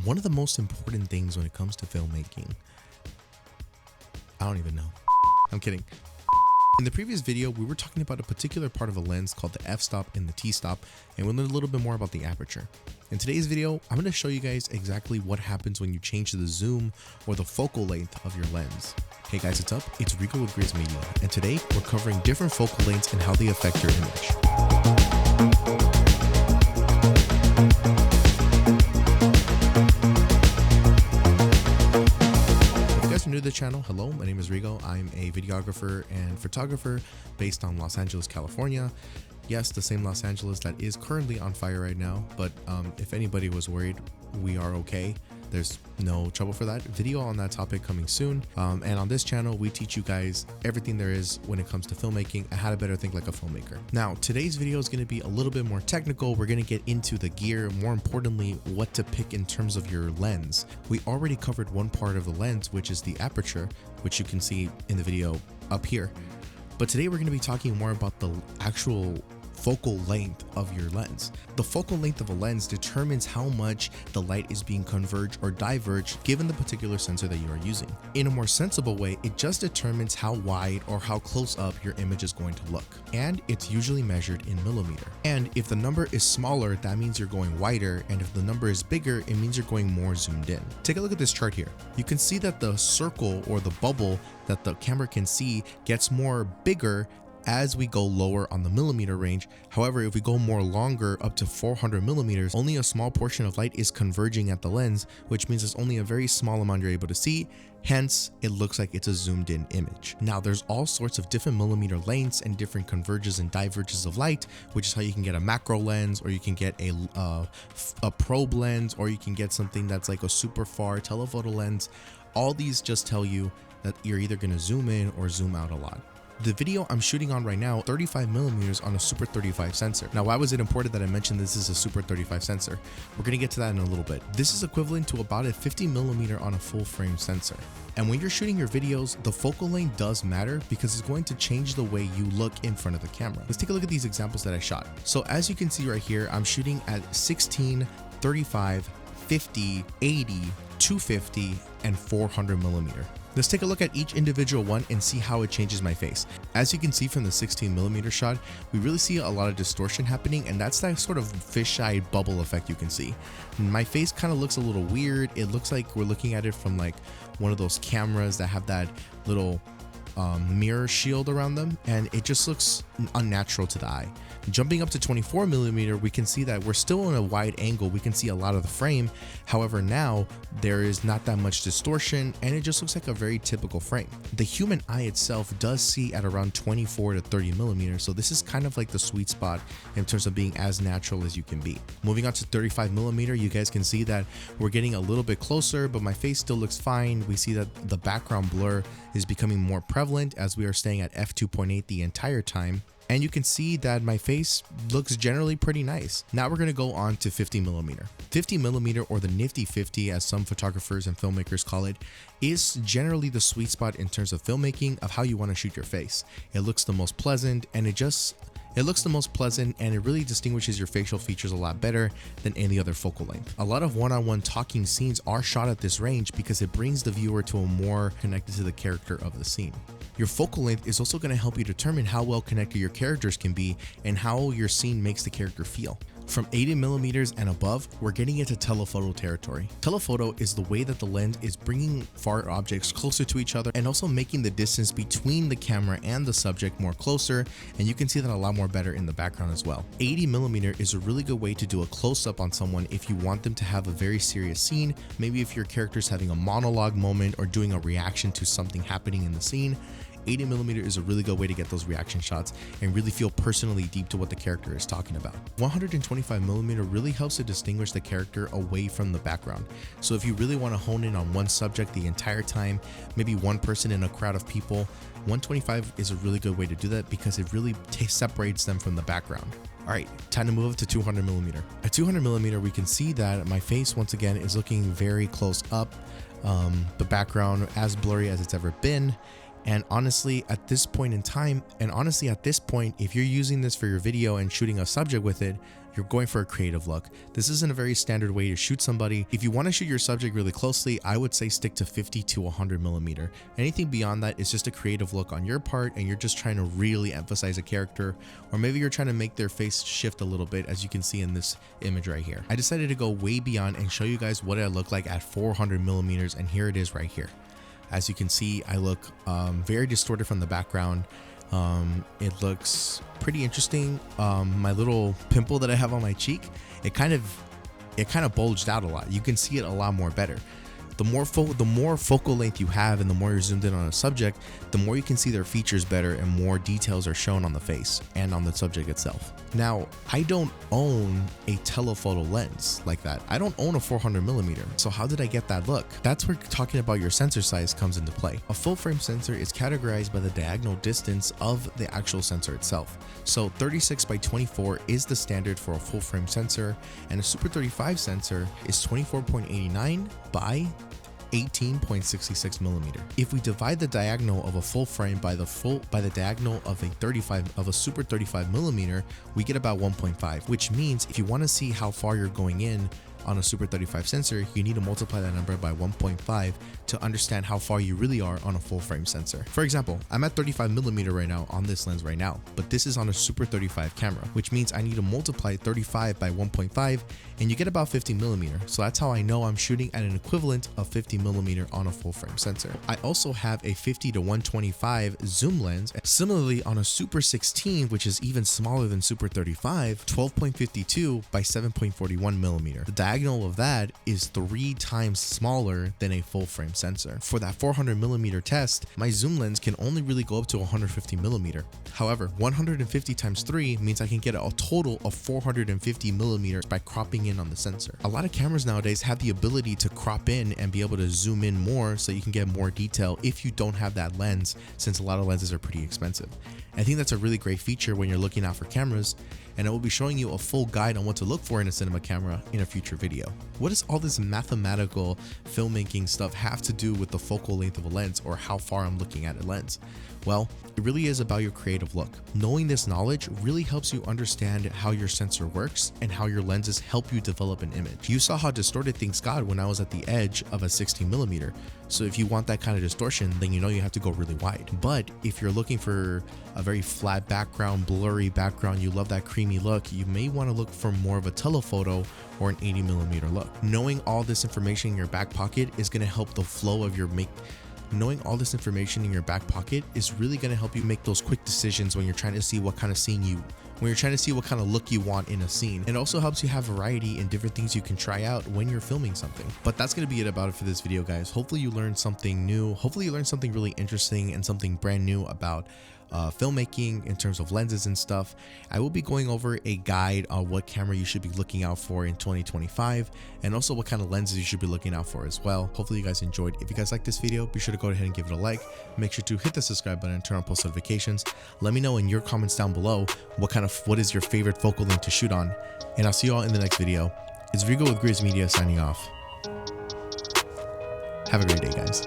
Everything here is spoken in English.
one of the most important things when it comes to filmmaking. I don't even know. I'm kidding. In the previous video, we were talking about a particular part of a lens called the f-stop and the t-stop, and we learned a little bit more about the aperture. In today's video, I'm going to show you guys exactly what happens when you change the zoom or the focal length of your lens. Hey guys, what's up? It's Rico with Grizz Media, and today we're covering different focal lengths and how they affect your image. New to the channel, hello, my name is Rigo. I'm a videographer and photographer based on Los Angeles, California. Yes, the same Los Angeles that is currently on fire right now, but if anybody was worried, we are okay. There's no trouble for that. Video on that topic coming soon. And on this channel, we teach you guys everything there is when it comes to filmmaking and how to better think like a filmmaker. Now, today's video is going to be a little bit more technical. We're going to get into the gear, more importantly, what to pick in terms of your lens. We already covered one part of the lens, which is the aperture, which you can see in the video up here. But today we're going to be talking more about the actual focal length of your lens. The focal length of a lens determines how much the light is being converged or diverged given the particular sensor that you are using. In a more sensible way, it just determines how wide or how close up your image is going to look. And it's usually measured in millimeter. And if the number is smaller, that means you're going wider, and if the number is bigger, it means you're going more zoomed in. Take a look at this chart here. You can see that the circle or the bubble that the camera can see gets more bigger as we go lower on the millimeter range. However, if we go more longer up to 400 millimeters, only a small portion of light is converging at the lens, which means it's only a very small amount you're able to see. Hence, it looks like it's a zoomed in image. Now, there's all sorts of different millimeter lengths and different converges and diverges of light, which is how you can get a macro lens, or you can get a probe lens, or you can get something that's like a super far telephoto lens. All these just tell you that you're either gonna zoom in or zoom out a lot. The video I'm shooting on right now, 35 millimeters on a Super 35 sensor. Now, why was it important that I mentioned this is a Super 35 sensor? We're gonna get to that in a little bit. This is equivalent to about a 50 millimeter on a full frame sensor. And when you're shooting your videos, the focal length does matter because it's going to change the way you look in front of the camera. Let's take a look at these examples that I shot. So as you can see right here, I'm shooting at 16, 35, 50, 80, 250, and 400 millimeter. Let's take a look at each individual one and see how it changes my face. As you can see from the 16 millimeter shot, we really see a lot of distortion happening, and that's that sort of fisheye bubble effect you can see. My face kind of looks a little weird. It looks like we're looking at it from like one of those cameras that have that little mirror shield around them, and it just looks unnatural to the eye. Jumping up to 24 millimeter, we can see that we're still in a wide angle. We can see a lot of the frame. However, now there is not that much distortion, and it just looks like a very typical frame. The human eye itself does see at around 24 to 30 millimeters, so this is kind of like the sweet spot in terms of being as natural as you can be. Moving on to 35 millimeter, you guys can see that we're getting a little bit closer, but my face still looks fine. We see that the background blur is becoming more prevalent as we are staying at f2.8 the entire time. And you can see that my face looks generally pretty nice. Now we're going to go on to 50 millimeter. 50 millimeter, or the nifty 50 as some photographers and filmmakers call it, is generally the sweet spot in terms of filmmaking of how you want to shoot your face. It looks the most pleasant, and it really distinguishes your facial features a lot better than any other focal length. A lot of one-on-one talking scenes are shot at this range because it brings the viewer to a more connected to the character of the scene. Your focal length is also going to help you determine how well connected your characters can be and how your scene makes the character feel. From 80 millimeters and above, we're getting into telephoto territory. Telephoto is the way that the lens is bringing far objects closer to each other and also making the distance between the camera and the subject more closer, and you can see that a lot more better in the background as well. 80 millimeter is a really good way to do a close-up on someone if you want them to have a very serious scene, maybe if your character's having a monologue moment or doing a reaction to something happening in the scene. 80 millimeter is a really good way to get those reaction shots and really feel personally deep to what the character is talking about. 125 millimeter really helps to distinguish the character away from the background. So if you really want to hone in on one subject the entire time, maybe one person in a crowd of people, 125 is a really good way to do that because it really separates them from the background. All right, time to move up to 200 millimeter. At 200 millimeter, we can see that my face once again is looking very close up. The background as blurry as it's ever been. And honestly, at this point in time, if you're using this for your video and shooting a subject with it, you're going for a creative look. This isn't a very standard way to shoot somebody. If you want to shoot your subject really closely, I would say stick to 50 to 100 millimeter. Anything beyond that is just a creative look on your part, and you're just trying to really emphasize a character, or maybe you're trying to make their face shift a little bit, as you can see in this image right here. I decided to go way beyond and show you guys what I look like at 400 millimeters, and here it is right here. As you can see, I look very distorted from the background. It looks pretty interesting. My little pimple that I have on my cheek, it kind of bulged out a lot. You can see it a lot more better. The more focal length you have and the more you're zoomed in on a subject, the more you can see their features better and more details are shown on the face and on the subject itself. Now, I don't own a telephoto lens like that. I don't own a 400 millimeter. So how did I get that look? That's where talking about your sensor size comes into play. A full frame sensor is categorized by the diagonal distance of the actual sensor itself. So 36 by 24 is the standard for a full frame sensor, and a Super 35 sensor is 24.89 by 18.66 millimeter. If we divide the diagonal of a full frame by the diagonal of a Super 35 millimeter, we get about 1.5, which means if you want to see how far you're going in on a Super 35 sensor, you need to multiply that number by 1.5 to understand how far you really are on a full frame sensor. For example, I'm at 35 millimeter right now on this lens right now, but this is on a Super 35 camera, which means I need to multiply 35 by 1.5 and you get about 50 millimeter. So that's how I know I'm shooting at an equivalent of 50 millimeter on a full frame sensor. I also have a 50 to 125 zoom lens. Similarly, on a Super 16, which is even smaller than Super 35, 12.52 by 7.41 millimeter. The diagonal of that is 3 times smaller than a full frame sensor. For that 400 millimeter test, my zoom lens can only really go up to 150 millimeter. However, 150 times 3 means I can get a total of 450 millimeters by cropping in on the sensor. A lot of cameras nowadays have the ability to crop in and be able to zoom in more so you can get more detail if you don't have that lens, since a lot of lenses are pretty expensive. I think that's a really great feature when you're looking out for cameras, and I will be showing you a full guide on what to look for in a cinema camera in a future video. What does all this mathematical filmmaking stuff have to do with the focal length of a lens or how far I'm looking at a lens? Well, it really is about your creative look. Knowing this knowledge really helps you understand how your sensor works and how your lenses help you develop an image. You saw how distorted things got when I was at the edge of a 16 millimeter. So if you want that kind of distortion, then you know you have to go really wide. But if you're looking for a very flat background, blurry background, you love that creamy look, you may want to look for more of a telephoto or an 80 millimeter look. Knowing all this information in your back pocket is going to help the flow of your Knowing all this information in your back pocket is really going to help you make those quick decisions when you're trying to see what kind of what kind of look you want in a scene. It also helps you have variety in different things you can try out when you're filming something. But that's going to be it about it for this video, guys. Hopefully you learned something new. Hopefully you learned something really interesting and something brand new about filmmaking in terms of lenses and stuff. I will be going over a guide on what camera you should be looking out for in 2025 and also what kind of lenses you should be looking out for as well. Hopefully you guys enjoyed. If you guys like this video, be sure to go ahead and give it a like. Make sure to hit the subscribe button and turn on post notifications. Let me know in your comments down below what is your favorite focal length to shoot on, and I'll see you all in the next video. It's Rigo with Grizz Media signing off. Have a great day, guys.